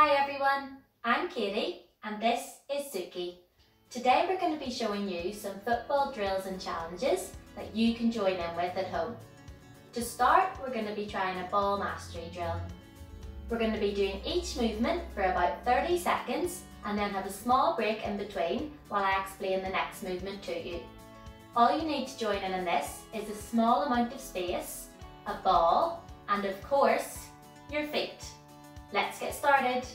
Hi everyone, I'm Katie and this is Suki. Today we're going to be showing you some football drills and challenges that you can join in with at home. To start, we're going to be trying a ball mastery drill. We're going to be doing each movement for about 30 seconds and then have a small break in between while I explain the next movement to you. All you need to join in this is a small amount of space, a ball, and of course, your feet. Let's get started.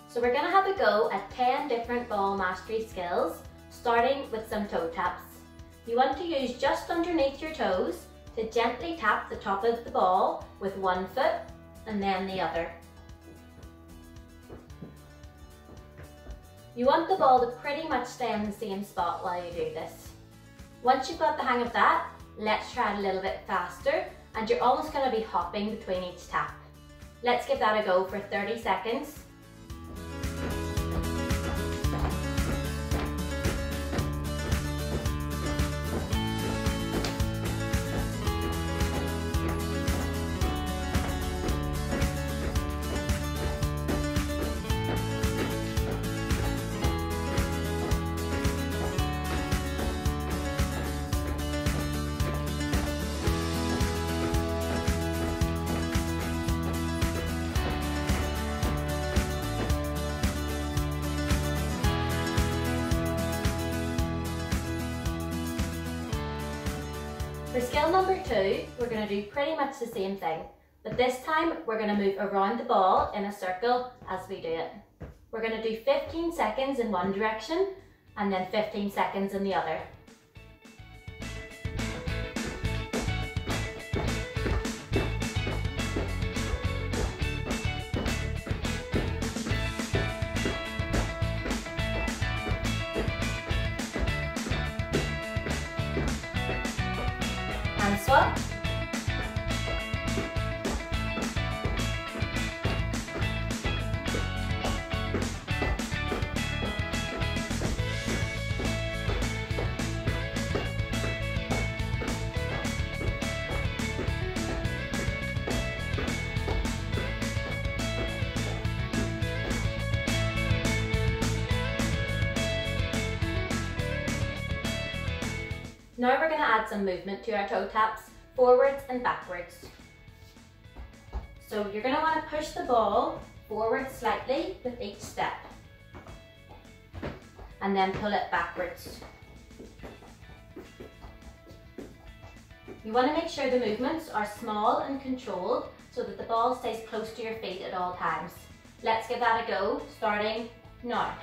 So we're going to have a go at 10 different ball mastery skills, starting with some toe taps. You want to use just underneath your toes to gently tap the top of the ball with one foot and then the other. You want the ball to pretty much stay in the same spot while you do this. Once you've got the hang of that, let's try it a little bit faster and you're almost going to be hopping between each tap. Let's give that a go for 30 seconds. For skill number 2, we're going to do pretty much the same thing, but this time we're going to move around the ball in a circle as we do it. We're going to do 15 seconds in one direction and then 15 seconds in the other. And swap. Now we're going to add some movement to our toe taps, forwards and backwards. So you're going to want to push the ball forward slightly with each step and then pull it backwards. You want to make sure the movements are small and controlled so that the ball stays close to your feet at all times. Let's give that a go, starting now.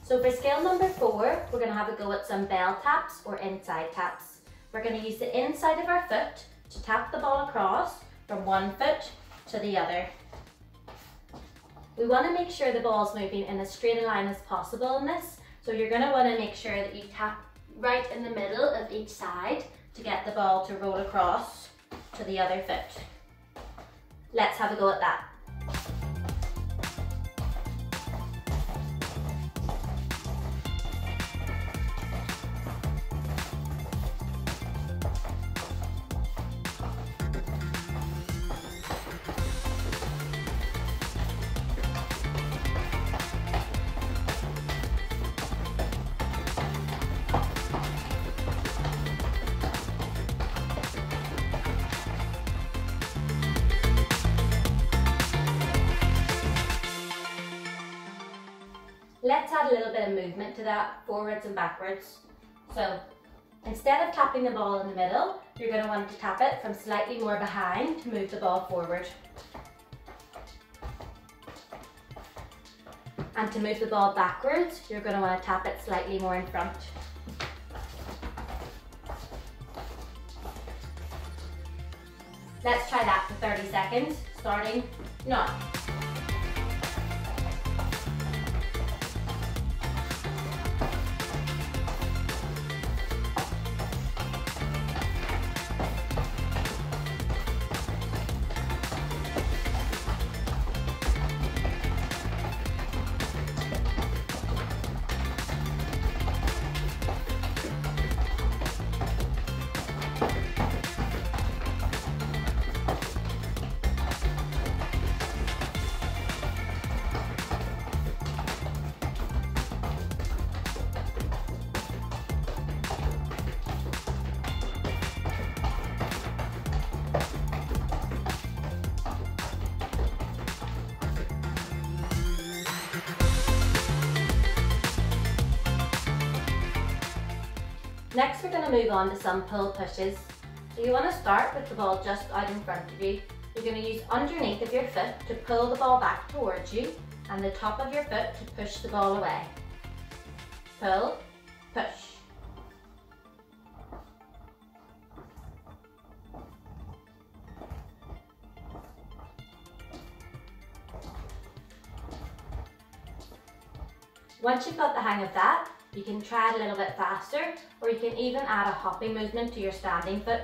So for skill number 4, we're going to have a go at some bell taps or inside taps. We're going to use the inside of our foot to tap the ball across from one foot to the other. We want to make sure the ball's moving in as straight a line as possible in this, so you're going to want to make sure that you tap right in the middle of each side to get the ball to roll across to the other foot. Let's have a go at that. Let's add a little bit of movement to that, forwards and backwards. So instead of tapping the ball in the middle, you're going to want to tap it from slightly more behind to move the ball forward. And to move the ball backwards, you're going to want to tap it slightly more in front. Let's try that for 30 seconds, starting now. Next we're going to move on to some pull pushes. So you want to start with the ball just out in front of you. You're going to use underneath of your foot to pull the ball back towards you and the top of your foot to push the ball away. Pull, push. Once you've got the hang of that, you can try it a little bit faster, or you can even add a hopping movement to your standing foot.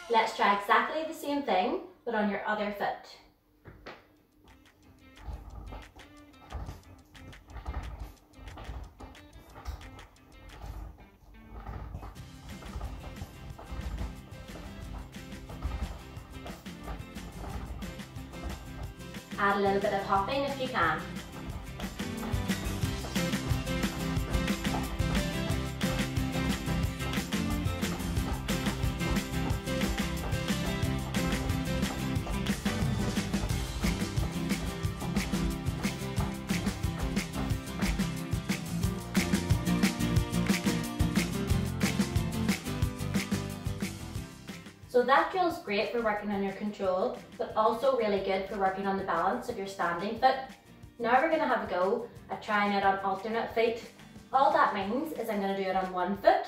Let's try exactly the same thing, but on your other foot. Add a little bit of hopping if you can. So that drill is great for working on your control, but also really good for working on the balance of your standing foot. Now we're going to have a go at trying it on alternate feet. All that means is I'm going to do it on one foot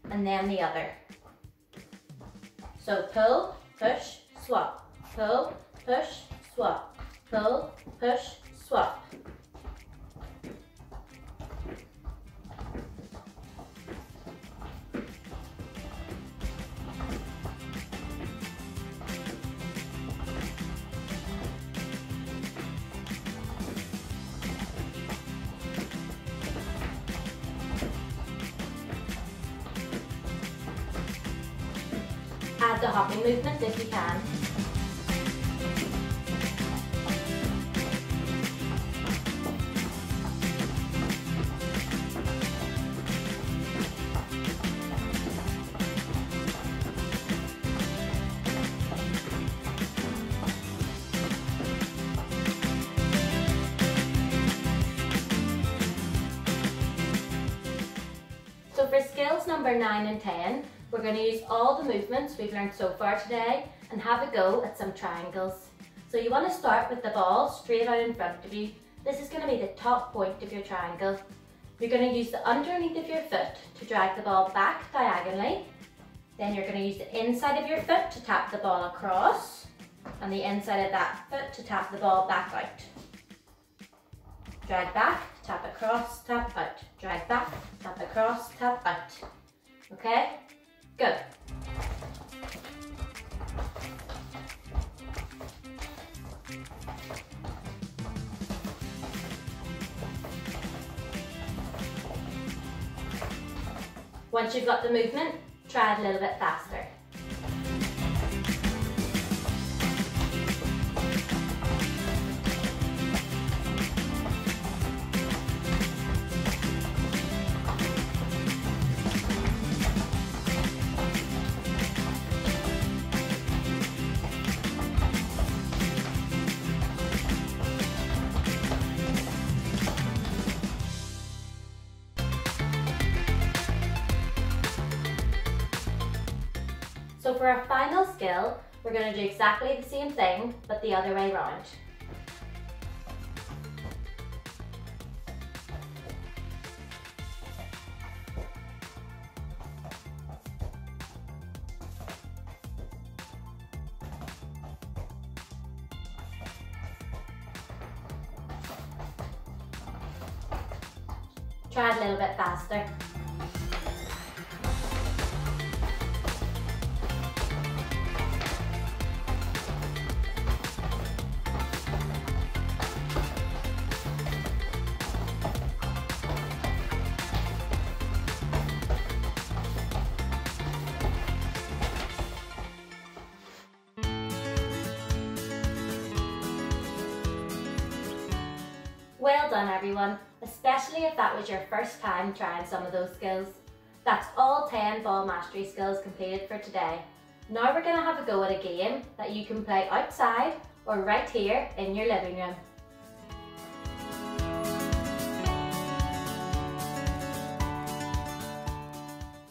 and then the other. So pull, push, swap, pull, push, swap, pull, push, swap. Add the hopping movement if you can. So for skills number 9 and 10, we're going to use all the movements we've learned so far today and have a go at some triangles. So you want to start with the ball straight out in front of you. This is going to be the top point of your triangle. You're going to use the underneath of your foot to drag the ball back diagonally. Then you're going to use the inside of your foot to tap the ball across and the inside of that foot to tap the ball back out. Drag back, tap across, tap out. Drag back, tap across, tap out. Okay? Good. Once you've got the movement, try it a little bit faster. So for our final skill, we're going to do exactly the same thing, but the other way round. Try it a little bit faster. Well done everyone, especially if that was your first time trying some of those skills. That's all 10 ball mastery skills completed for today. Now we're going to have a go at a game that you can play outside or right here in your living room.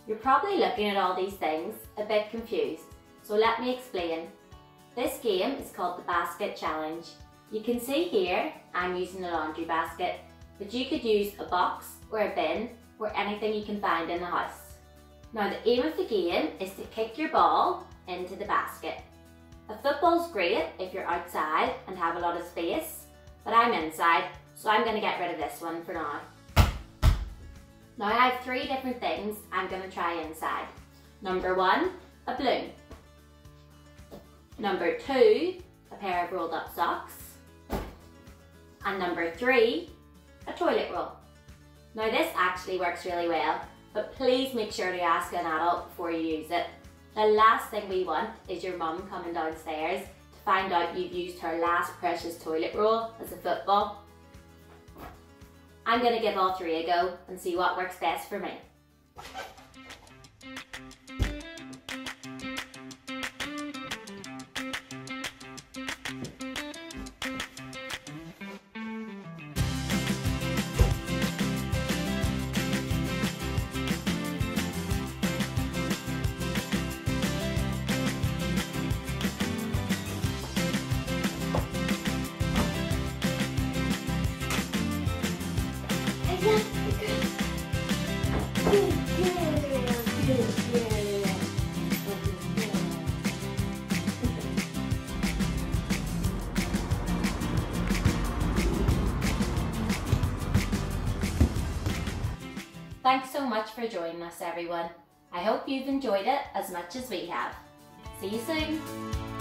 You're probably looking at all these things a bit confused, so let me explain. This game is called the Basket Challenge. You can see here, I'm using a laundry basket, but you could use a box or a bin or anything you can find in the house. Now the aim of the game is to kick your ball into the basket. A football's great if you're outside and have a lot of space, but I'm inside, so I'm going to get rid of this one for now. Now I have 3 different things I'm going to try inside. Number 1, a balloon. Number 2, a pair of rolled up socks. And number 3, a toilet roll. Now this actually works really well, but please make sure to ask an adult before you use it. The last thing we want is your mum coming downstairs to find out you've used her last precious toilet roll as a football. I'm going to give all 3 a go and see what works best for me. Thanks so much for joining us everyone. I hope you've enjoyed it as much as we have. See you soon!